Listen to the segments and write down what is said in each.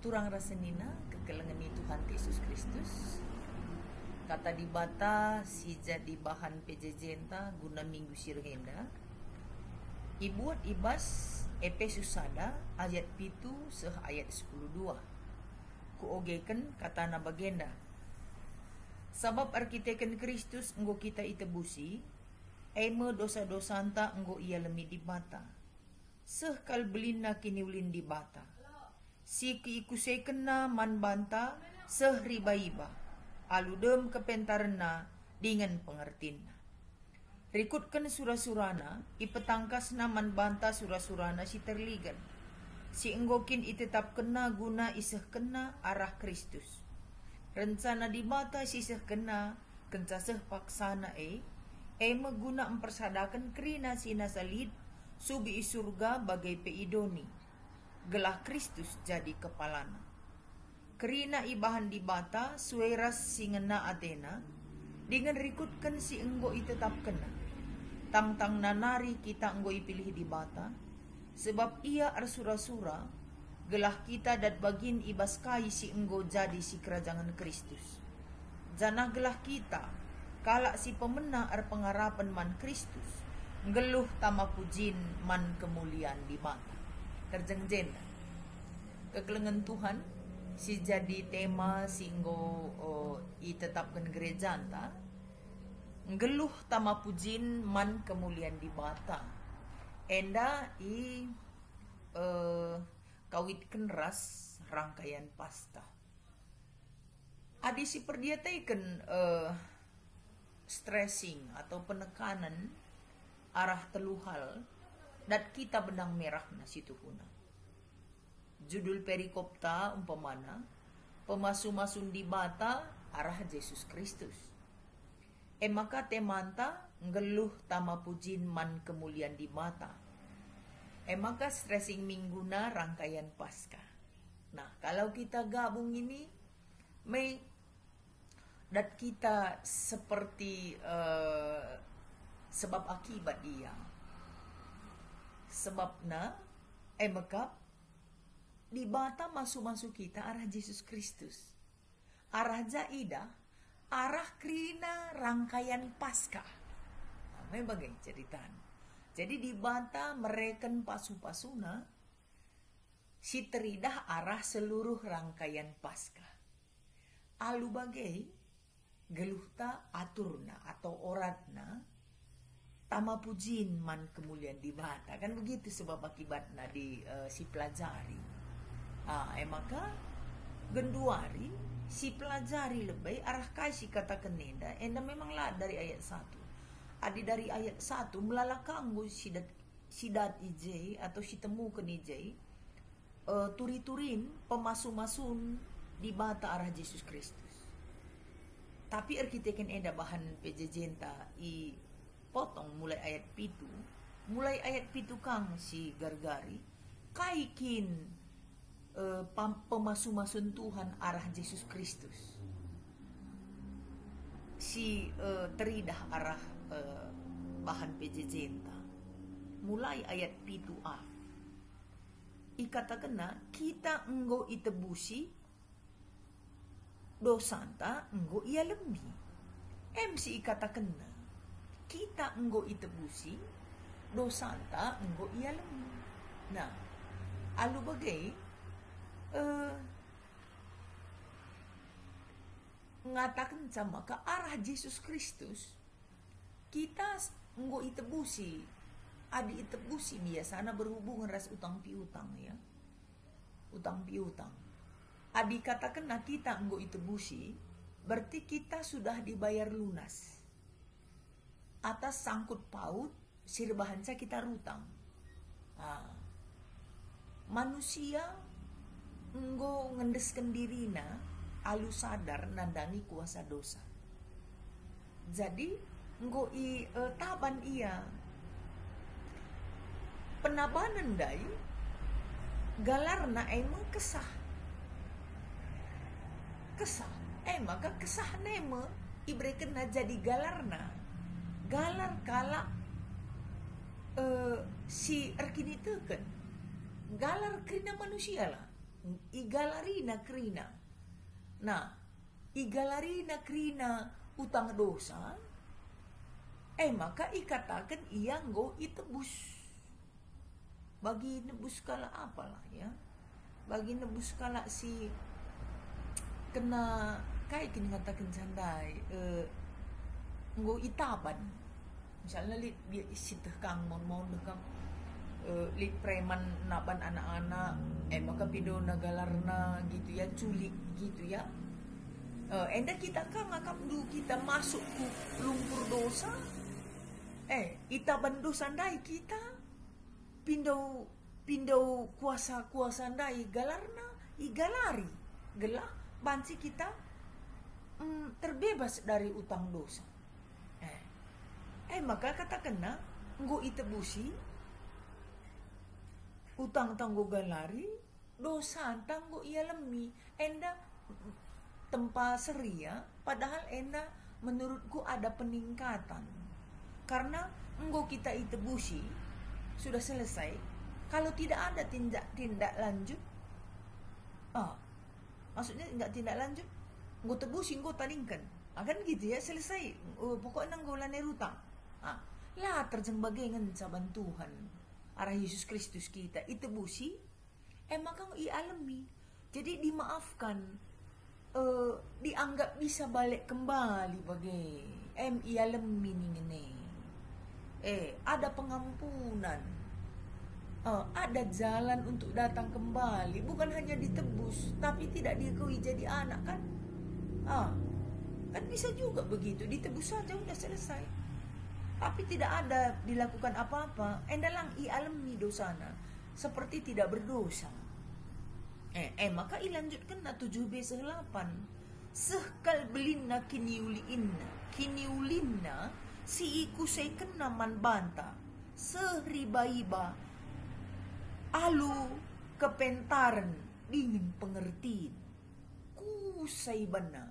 Turang rasenina kekelengeni Tuhan Yesus Kristus. Kata di bata si jadi bahan pejejenta guna minggu sirhenda. Ibuat ibas Efesus sada ayat pitu seh ayat 10:2. Kuogeken katana bagenda. Sabab arkiteken Kristus enggo kita itebusi, eme dosa-dosa anta enggo ia lemi di bata. Seh kal belina kini ulin di bata. Si kiikusekena man banta seh riba-iba. Aludem kepentarena dengan pengertina. Rikutkan surah-surana, ipetangkasna man banta surah-surana si terligan. Si enggokin itetap kena guna iseh kena arah Kristus. Rencana di bata si iseh kena, kencaseh paksana meguna mempersadakan kerina si nasalid, subi surga bagai peidoni. Gelah Kristus jadi kepalana. Kerina ibahan di bata sueras singena atena, dengan rikutkan si enggo itetap kena. Tang-tang nanari kita enggo ipilih di bata, sebab ia arsura-sura, gelah kita dat bagin ibas kai si enggo jadi si kerajaan Kristus. Jana gelah kita, kalak si pemena ar pengarapan man Kristus, ngeluh tama pujin man kemuliaan di bata. Terjengjen kekelengan Tuhan si jadi tema singgo itetapkan gereja anta ngeluh tama pujin man kemuliaan di bata enda kawitken ras rangkaian pasta adi si perdiataiken stressing atau penekanan arah teluhal dat kita benang merah na situhuna. Judul perikopta umpamana pemasu-masun di bata arah Yesus Kristus. Maka temanta ngeluh tama pujin man kemuliaan di bata. Maka stressing mingguna rangkaian pasca. Nah, kalau kita gabung ini dat kita seperti sebab akibat dia. Sebabna maka di bata masuk-masuk kita arah Yesus Kristus. Arah jaidah, arah krina rangkaian pasca. Nah, bagai ceritaan. Jadi di bata mereken pasu-pasuna si teridah arah seluruh rangkaian pasca. Alu bagai geluhta aturna atau oratna tama pujin man kemuliaan di bata. Kan begitu sebab akibatna di si pelajari. Maka genduari si pelajari lebih arah kasih kata kenenda enda memanglah dari ayat 1. Adi dari ayat 1 melalakanggu sidat ij atau si temu ke ij turi-turin pemasu-masun di bata arah Yesus Kristus. Tapi arkiteken enda bahan pejejenta potong mulai ayat pitu kang si gargari kaikin pemasu-masun Tuhan arah Yesus Kristus si teridah arah bahan pejejenta mulai ayat pitu a ikata kena kita enggo itebusi dosanta enggo ia lembi MC ikata kena kita enggo itebusi dosanta enggo ia lembi. Nah, alu bagai ngatakan sama ke arah Yesus Kristus kita enggo itebusi adi itebusi biasana berhubungan ras utang piutang ya utang piutang adi katakan kita enggo itebusi berarti kita sudah dibayar lunas atas sangkut paut sirbahansa kita rutang. Manusia enggo ngendesken dirina alu sadar nandangi kuasa dosa. Jadi enggo taban ia penabanan dai galarna emang kesah maka kesah neme ibreken jadi galarna galar kala si erkini teken galar krina manusia lah Igalarina krina. Nah, igalarina krina utang dosa. Maka ikatakan ia nggo itebus. Bagi nebus kala apalah ya. Bagi nebus kala si kena kayak kini katakan sandai nggo itaban. Misalnya dia isi kang mau nekang lit preman naban anak-anak maka pido nagalarna gitu ya, culik gitu ya. Enda kita kan ngakap dulu kita masuk ke lumpur dosa, itaban dosa ndai kita pindo kuasa ndai galarna igalari gelah bansi kita terbebas dari utang dosa. Maka katakanlah nggo itebusi utang tanggo galari dosa tanggo ia lemi enda tempa seria, padahal enda menurutku ada peningkatan karena nggo kita itebusi sudah selesai. Kalau tidak ada tindak lanjut, maksudnya enggak tindak lanjut, nggo tebusi nggo talingkan, akan gitu ya, selesai. Pokoknya nggo lane rutang. Lah terjeng bagengan saban Tuhan arah Yesus Kristus kita itebusi, maka i alami, jadi dimaafkan, dianggap bisa balik kembali bagai i alami ngene. Ada pengampunan, ada jalan untuk datang kembali, bukan hanya ditebus tapi tidak diakui jadi anak kan. Kan bisa juga begitu, ditebus saja udah selesai. Tapi tidak ada dilakukan apa-apa, endalang i alami dosana seperti tidak berdosa. Maka ilanjutkan na 7b 8. Sehkal belinna kiniulinna si ikusay kena man banta sehriba-iba alu kepentaran dingin pengertiin kusay bana.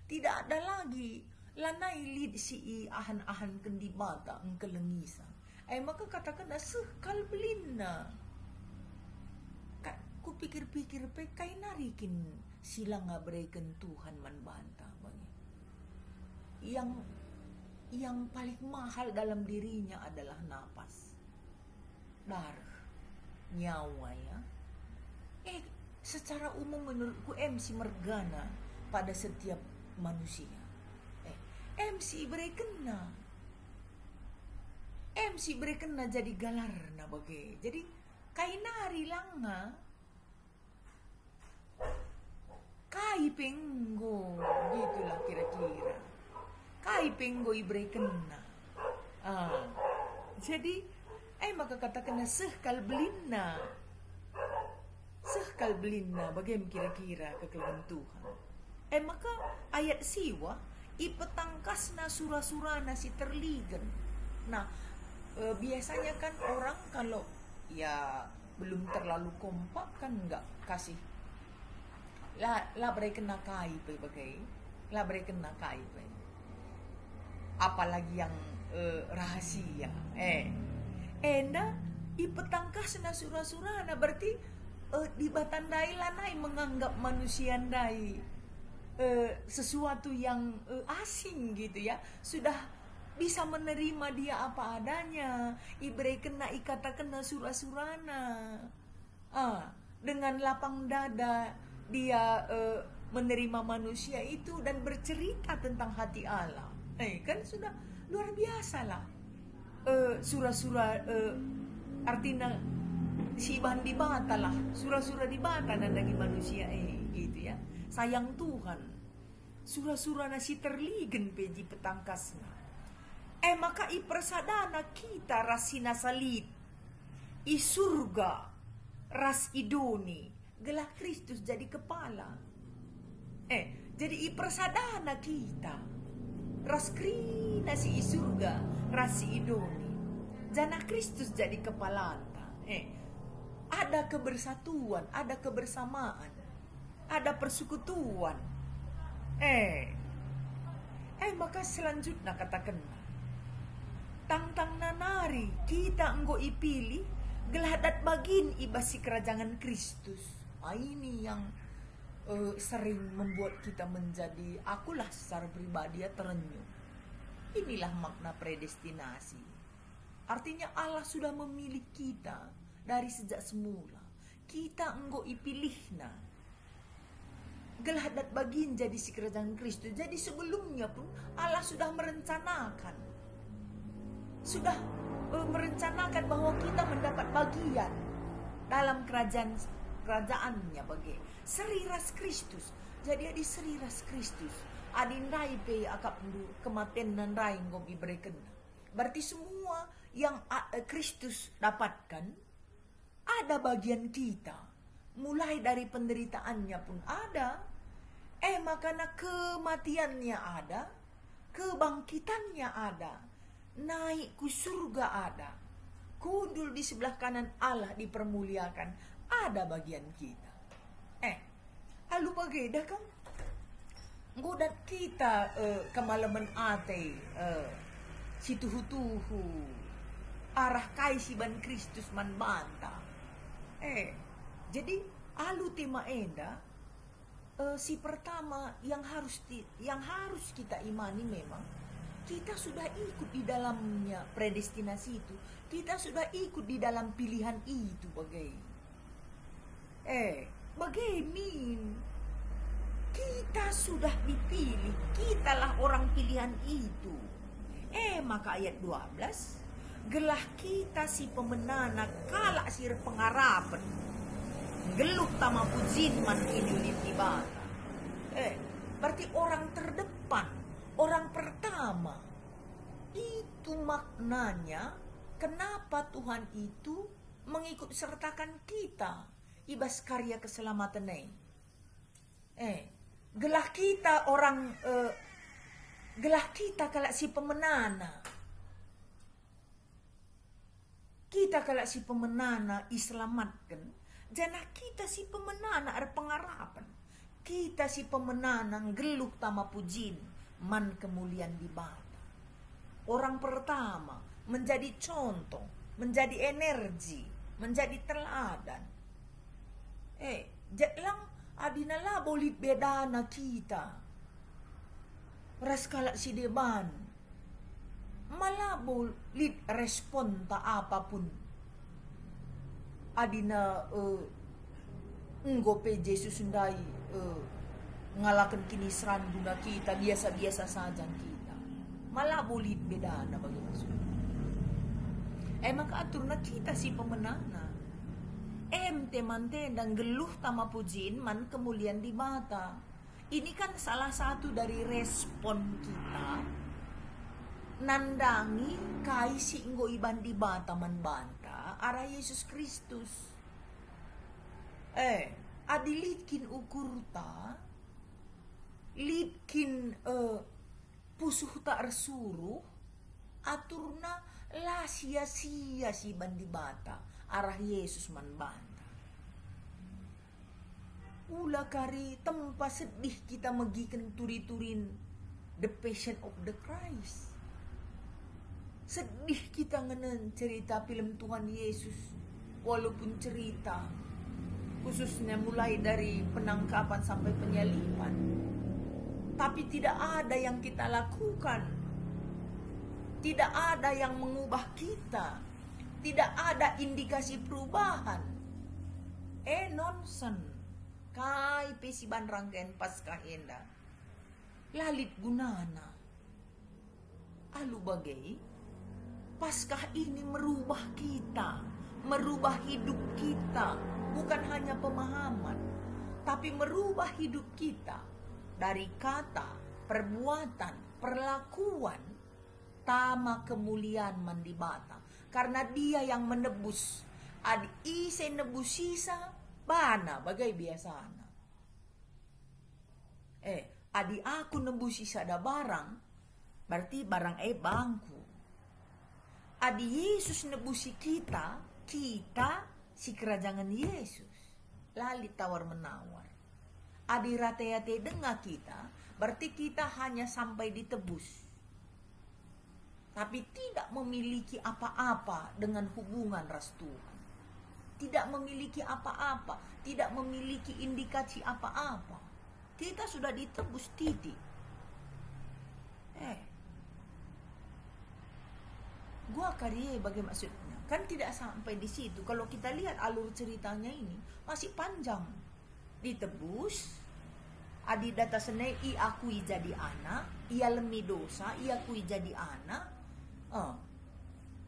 Tidak ada lagi lanai lid si ahan-ahan kendi bata ang kelengisan. Maka katakan sehkal belinna. Ku pikir-pikir pe kay narikin sila nga berikan Tuhan man banta bagi. Yang paling mahal dalam dirinya adalah napas, darah, nyawa ya. Secara umum menurutku MC mergana pada setiap manusia. MC berekena jadi galarna bagai. Jadi kainari langa kai penggo gitulah kira-kira. Kai penggo ibrekena. Jadi maka katakan sehkal belinna. Sehkal belinna bagaimana kira-kira kekelaman Tuhan. Maka ayat siwa ipetangkasna sura-surana si terligen. Nah, biasanya kan orang kalau ya belum terlalu kompak kan nggak kasih lah kena kai bagai lah kena kai apalagi yang rahasia. Enda ipetangkasna sura-surana berarti dibatandai lanai menganggap manusia ndai sesuatu yang asing gitu ya, sudah bisa menerima dia apa adanya, ibrei kena ikata kena surah-surana, dengan lapang dada dia menerima manusia itu dan bercerita tentang hati Allah. Kan sudah luar biasa lah. Surah-surah artinya si bandi bata lah, surah-surah di bata nandagi manusia gitu ya. Sayang Tuhan, surah-surah nasi terligen peji petangkasna. Maka ipersadana kita rasina salit, i surga ras idoni, gelah Kristus jadi kepala. Jadi ipersadana kita ras krina si i surga ras idoni, jana Kristus jadi kepala anta. Ada kebersatuan, ada kebersamaan, ada persekutuan. Maka selanjutnya katakan tangtang nanari kita enggo ipilih geladat bagin ibasi kerajaan Kristus. Ini yang sering membuat kita menjadi, akulah secara pribadi ya terenyuh. Inilah makna predestinasi. Artinya Allah sudah memilih kita dari sejak semula. Kita enggo ipilihna. Geladat bagin jadi si kerajaan Kristus. Jadi sebelumnya pun Allah sudah merencanakan. Sudah merencanakan bahwa kita mendapat bagian dalam kerajaannya bagi seriras Kristus. Jadi adi seriras Kristus. Adin rai pe akap kematian dan rai ngobi berikan. Berarti semua yang Kristus dapatkan ada bagian kita. Mulai dari penderitaannya pun ada. Makanya kematiannya ada, kebangkitannya ada, naik ke surga ada, kudul di sebelah kanan Allah dipermuliakan, ada bagian kita. Lalu bagaimana kan? Ngodat kita kemalaman ate situhu-tuhu arah kaisiban Kristus man banta. Jadi alu tema enda si pertama yang harus kita imani memang kita sudah ikut di dalamnya predestinasi itu. Kita sudah ikut di dalam pilihan itu kita sudah dipilih, kitalah orang pilihan itu. Maka ayat 12, gelah kita si pemenana kalak sir pengarapan. Geluh tama pujin man ini tibata. Berarti orang terdepan, orang pertama. Itu maknanya kenapa Tuhan itu mengikut sertakan kita ibas karya keselamatan ini. Gelah kita orang gelah kita kalak si pemenana. Kita kalak si pemenana iselamatkan. Jana kita si pemenana ada pengharapan. Kita si pemenana ngeluk tama pujin man kemuliaan di bata. Orang pertama menjadi contoh, menjadi energi, menjadi teladan. Jatlang adinala bolit bedana kita. Raskala si deban. Malabol lit respon ta apapun. Adina nggope Yesus sundai ngalakan kinisran guna kita biasa-biasa saja kita. Malabolit bedana bagi maksud. Maka atur na kita si pemenana. Teman-teman dan geluh tama pujin man kemuliaan di mata. Ini kan salah satu dari respon kita nandangi kai si inggo iban di bata man banta arah Yesus Kristus. Adilitkin ukurta litkin pusuh tak resuruh aturna lah sia-sia si bandi bata arah Yesus man banta. Ula kari tempat sedih kita megikan turi-turin the passion of the Christ. Sedih kita ngenen cerita film Tuhan Yesus. Walaupun cerita khususnya mulai dari penangkapan sampai penyaliban, tapi tidak ada yang kita lakukan. Tidak ada yang mengubah kita. Tidak ada indikasi perubahan. Nonsen. Kai pesiban rangkaian Paskah enda. Lalit gunana. Alu bagai Paskah ini merubah kita, merubah hidup kita, bukan hanya pemahaman, tapi merubah hidup kita dari kata, perbuatan, perlakuan, tama kemuliaan mandibata. Karena Dia yang menebus, adi ise nebus sisa bana bagai biasana. Adi aku nebus sisa ada barang, berarti barang bangku. Adi Yesus nebusi kita si kerajaan Yesus. Lali tawar menawar. Adi rate-rate dengar kita, berarti kita hanya sampai ditebus. Tapi tidak memiliki apa-apa dengan hubungan ras Tuhan. tidak memiliki apa-apa, tidak memiliki indikasi apa-apa. Kita sudah ditebus, titik. Gua karya bagaimana maksudnya? Kan tidak sampai di situ. Kalau kita lihat alur ceritanya ini masih panjang. Ditebus, adi data senai i akui jadi anak, ia lemi dosa, ia akui jadi anak.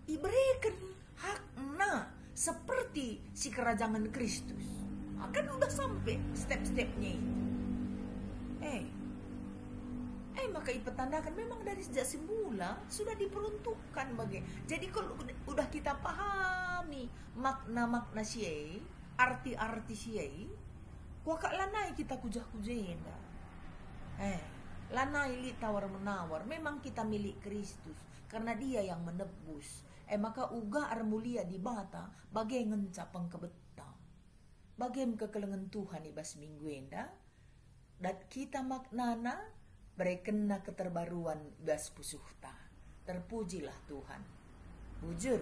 Diberikan hakna seperti si kerajaan Kristus. Kan udah sampai step-stepnya itu. Maka ipetandakan memang dari sejak semula sudah diperuntukkan bagi. Jadi kalau udah kita pahami makna-makna siai, arti-arti siai, kuakak lanai kita kujah-kujenda. Lanai li tawar-menawar, memang kita milik Kristus karena Dia yang menebus. Maka uga ar mulia di bata bagai ngencapang kebeta. Bagai kekelengan Tuhan ibas minggu enda. Dan kita maknana berekena keterbaruan ibas pusuhta. Terpujilah Tuhan. Bujur.